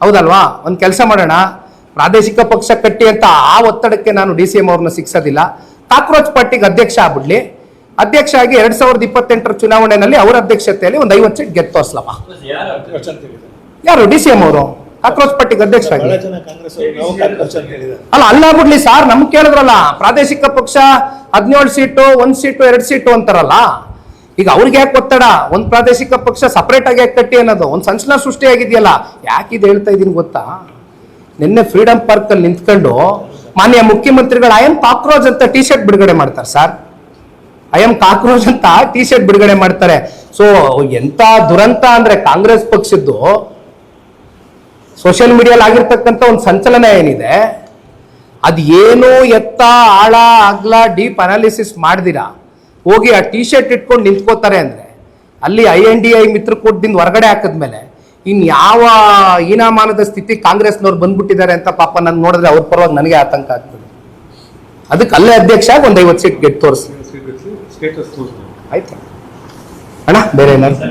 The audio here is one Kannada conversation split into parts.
ಹೌದಲ್ವಾ? ಒಂದು ಕೆಲಸ ಮಾಡೋಣ, ಪ್ರಾದೇಶಿಕ ಪಕ್ಷ ಕಟ್ಟಿ ಅಂತ ಆ ಒತ್ತಡಕ್ಕೆ ನಾನು DCM ಅವ್ರನ್ನ ಸಿಕ್ಸೋದಿಲ್ಲ. ಕಾಕ್ರೋಚ್ ಪಾರ್ಟಿಗೆ ಅಧ್ಯಕ್ಷ ಆಗ್ಬಿಡ್ಲಿ. ಅಧ್ಯಕ್ಷ ಆಗಿ 2028 ಚುನಾವಣೆಯಲ್ಲಿ ಅವರ ಅಧ್ಯಕ್ಷತೆಯಲ್ಲಿ ಒಂದು 50 ಸೀಟ್ ಗೆದ್ದು ತೋರಿಸ್ಲಮ್ಮ. ಯಾರು? DCM ಅವರು ಕಾಕ್ರೋಚ್ ಪಾರ್ಟಿಗೆ ಅಧ್ಯಕ್ಷ ಆಗಿ ಅಲ್ಲಾಗ್ಬಿಡ್ಲಿ ಸರ್. ನಮ್ಗೆ ಕೇಳಿದ್ರಲ್ಲ, ಪ್ರಾದೇಶಿಕ ಪಕ್ಷ 17 ಸೀಟು, 1 ಸೀಟು, 2 ಸೀಟು ಅಂತಾರಲ್ಲ. ಈಗ ಅವ್ರಿಗೆ ಯಾಕೆ ಒತ್ತಡ? ಒಂದು ಪ್ರಾದೇಶಿಕ ಪಕ್ಷ ಸಪರೇಟ್ ಆಗಿ ಯಾಕೆ ಕಟ್ಟಿ ಅನ್ನೋದು ಒಂದು ಸಂಚಲನ ಸೃಷ್ಟಿಯಾಗಿದೆಯಲ್ಲ. ಯಾಕೆ ಇದು ಹೇಳ್ತಾ ಇದ್ದೀನಿ ಗೊತ್ತಾ? ನಿನ್ನೆ ಫ್ರೀಡಂ ಪಾರ್ಕ್ ಅಲ್ಲಿ ನಿಂತ್ಕೊಂಡು ಮಾನ್ಯ ಮುಖ್ಯಮಂತ್ರಿಗಳು ಐ ಎಮ್ ಕಾಕ್ರೋಚ್ ಅಂತ ಟಿ ಶರ್ಟ್ ಬಿಡುಗಡೆ ಮಾಡ್ತಾರೆ ಸರ್. ಐ ಎಮ್ ಕಾಕ್ರೋಚ್ ಅಂತ ಟಿ ಶರ್ಟ್ ಬಿಡುಗಡೆ ಮಾಡ್ತಾರೆ. ಸೊ ಎಂತ ದುರಂತ ಅಂದ್ರೆ ಕಾಂಗ್ರೆಸ್ ಪಕ್ಷದ್ದು ಸೋಷಿಯಲ್ ಮೀಡಿಯಲ್ಲಿ ಆಗಿರ್ತಕ್ಕಂಥ ಒಂದು ಸಂಚಲನ ಏನಿದೆ, ಅದು ಏನು ಎತ್ತ ಆಳ ಅಗ್ಲ ಡೀಪ್ ಅನಾಲಿಸಿಸ್ ಮಾಡ್ದಿರಾ ಹೋಗಿ ಆ ಟಿ ಶರ್ಟ್ ಇಟ್ಕೊಂಡು ನಿಂತ್ಕೋತಾರೆ ಅಂದ್ರೆ ಅಲ್ಲಿ INDI ಮಿತ್ರಕೂಟದಿಂದ ಹೊರಗಡೆ ಹಾಕಿದ್ಮೇಲೆ ಇನ್ಯಾವ ಹೀನಾಮಾನದ ಸ್ಥಿತಿ ಕಾಂಗ್ರೆಸ್ನವ್ರು ಬಂದ್ಬಿಟ್ಟಿದ್ದಾರೆ ಅಂತ ಪಾಪ ನಾನು ನೋಡಿದ್ರೆ ಅವ್ರ ಪರವಾಗಿ ನನಗೆ ಆತಂಕ ಆಗ್ತದೆ. ಅದಕ್ಕೆ ಅಲ್ಲೇ ಅಧ್ಯಕ್ಷ ಆಗಿ ಒಂದು 50 ಸೀಟ್ ಗೆದ್ದು ತೋರಿಸಿ ಆಯ್ತು ಅಣ್ಣ. ಬೇರೆ ಏನಾದ್ರು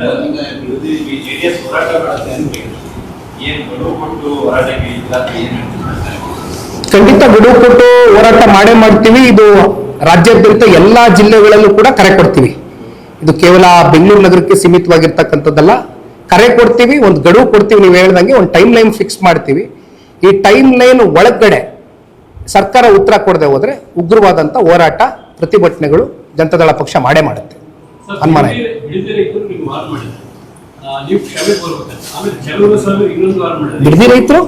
ಖಂಡಿತ ಬಿಡುವು ಕೊಟ್ಟು ಹೋರಾಟ ಮಾಡೇ ಮಾಡ್ತೀವಿ. ಇದು ರಾಜ್ಯಾದ್ಯಂತ ಎಲ್ಲಾ ಜಿಲ್ಲೆಗಳಲ್ಲೂ ಕೂಡ ಕರೆ ಕೊಡ್ತೀವಿ. ಇದು ಕೇವಲ ಬೆಂಗಳೂರು ನಗರಕ್ಕೆ ಸೀಮಿತವಾಗಿರ್ತಕ್ಕಂಥದ್ದಲ್ಲ. ಕರೆ ಕೊಡ್ತೀವಿ, ಒಂದು ಗಡುವು ಕೊಡ್ತೀವಿ. ನೀವು ಹೇಳ್ದಂಗೆ ಒಂದು ಟೈಮ್ ಲೈನ್ ಫಿಕ್ಸ್ ಮಾಡ್ತೀವಿ. ಈ ಟೈಮ್ ಲೈನ್ ಒಳಗಡೆ ಸರ್ಕಾರ ಉತ್ತರ ಕೊಡದೆ ಹೋದ್ರೆ ಉಗ್ರವಾದಂತ ಹೋರಾಟ, ಪ್ರತಿಭಟನೆಗಳು ಜನತಾದಳ ಪಕ್ಷ ಮಾಡೇ ಮಾಡುತ್ತೆ. ಅನುಮಾನ ಬಿಡದಿ ರೈತರು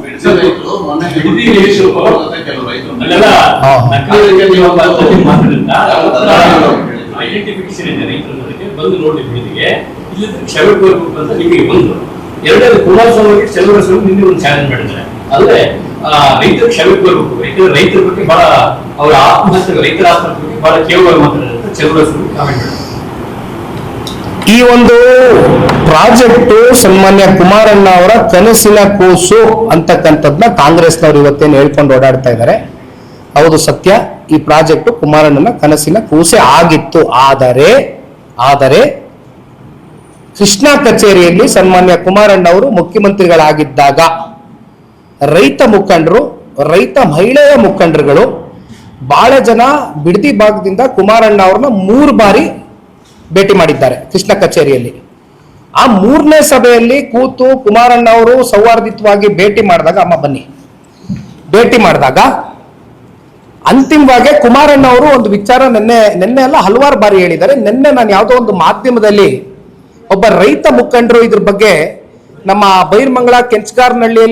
ಎರಡನೇದು ಕುಮಾರಸ್ವಾಮಿ ಚಲುವರಸ್ವಾಮಿ ನಿನ್ನೆ ಒಂದು ಚಾಲೆಂಜ್ ಮಾಡಿದ್ದಾರೆ. ಅಂದ್ರೆ ರೈತರು ಕ್ಷಮೆ ಕೋರಬೇಕು, ರೈತರ ಬಗ್ಗೆ ಬಹಳ ಅವರ ಆತ್ಮಹತ್ಯೆ, ರೈತರ ಆತ್ಮಹತ್ಯೆ ಬಗ್ಗೆ ಬಹಳ ಕೇವಲ ಮಾತಾಡಿದ್ರೆ ಚಲುವರಸ್ವಾಮಿ ಕಾಮೆಂಟ್ ಮಾಡಿದ್ದಾರೆ. ಈ ಒಂದು ಪ್ರಾಜೆಕ್ಟ್ ಸನ್ಮಾನ್ಯ ಕುಮಾರಣ್ಣ ಅವರ ಕನಸಿನ ಕೂಸು ಅಂತಕ್ಕಂಥದ್ನ ಕಾಂಗ್ರೆಸ್ನವರು ಇವತ್ತೇನು ಹೇಳ್ಕೊಂಡು ಓಡಾಡ್ತಾ ಇದ್ದಾರೆ. ಹೌದು, ಸತ್ಯ. ಈ ಪ್ರಾಜೆಕ್ಟ್ ಕುಮಾರಣ್ಣನ ಕನಸಿನ ಕೂಸೆ ಆಗಿತ್ತು. ಆದರೆ ಕೃಷ್ಣ ಕಚೇರಿಯಲ್ಲಿ ಸನ್ಮಾನ್ಯ ಕುಮಾರಣ್ಣ ಅವರು ಮುಖ್ಯಮಂತ್ರಿಗಳಾಗಿದ್ದಾಗ ರೈತ ಮುಖಂಡರು, ರೈತ ಮಹಿಳೆಯ ಮುಖಂಡರುಗಳು ಬಹಳ ಜನ ಬಿಡದಿ ಭಾಗದಿಂದ ಕುಮಾರಣ್ಣ ಅವ್ರನ್ನ 3 ಬಾರಿ ಭೇಟಿ ಮಾಡಿದ್ದಾರೆ ಕೃಷ್ಣ ಕಚೇರಿಯಲ್ಲಿ. ಆ 3ನೇ ಸಭೆಯಲ್ಲಿ ಕೂತು ಕುಮಾರಣ್ಣ ಅವರು ಸೌಹಾರ್ದಿತವಾಗಿ ಭೇಟಿ ಮಾಡಿದಾಗ, ಅಮ್ಮ ಬನ್ನಿ, ಭೇಟಿ ಮಾಡಿದಾಗ ಅಂತಿಮವಾಗಿ ಕುಮಾರಣ್ಣ ಅವರು ಒಂದು ವಿಚಾರ ನಿನ್ನೆ ಅಲ್ಲ ಹಲವಾರು ಬಾರಿ ಹೇಳಿದ್ದಾರೆ. ನಿನ್ನೆ ನಾನು ಯಾವುದೋ ಒಂದು ಮಾಧ್ಯಮದಲ್ಲಿ ಒಬ್ಬ ರೈತ ಮುಖಂಡರು ಇದ್ರ ಬಗ್ಗೆ ನಮ್ಮ ಬೈರ್ಮಂಗಲ ಕೆಂಚಗಾರನಹಳ್ಳಿಯಲ್ಲಿ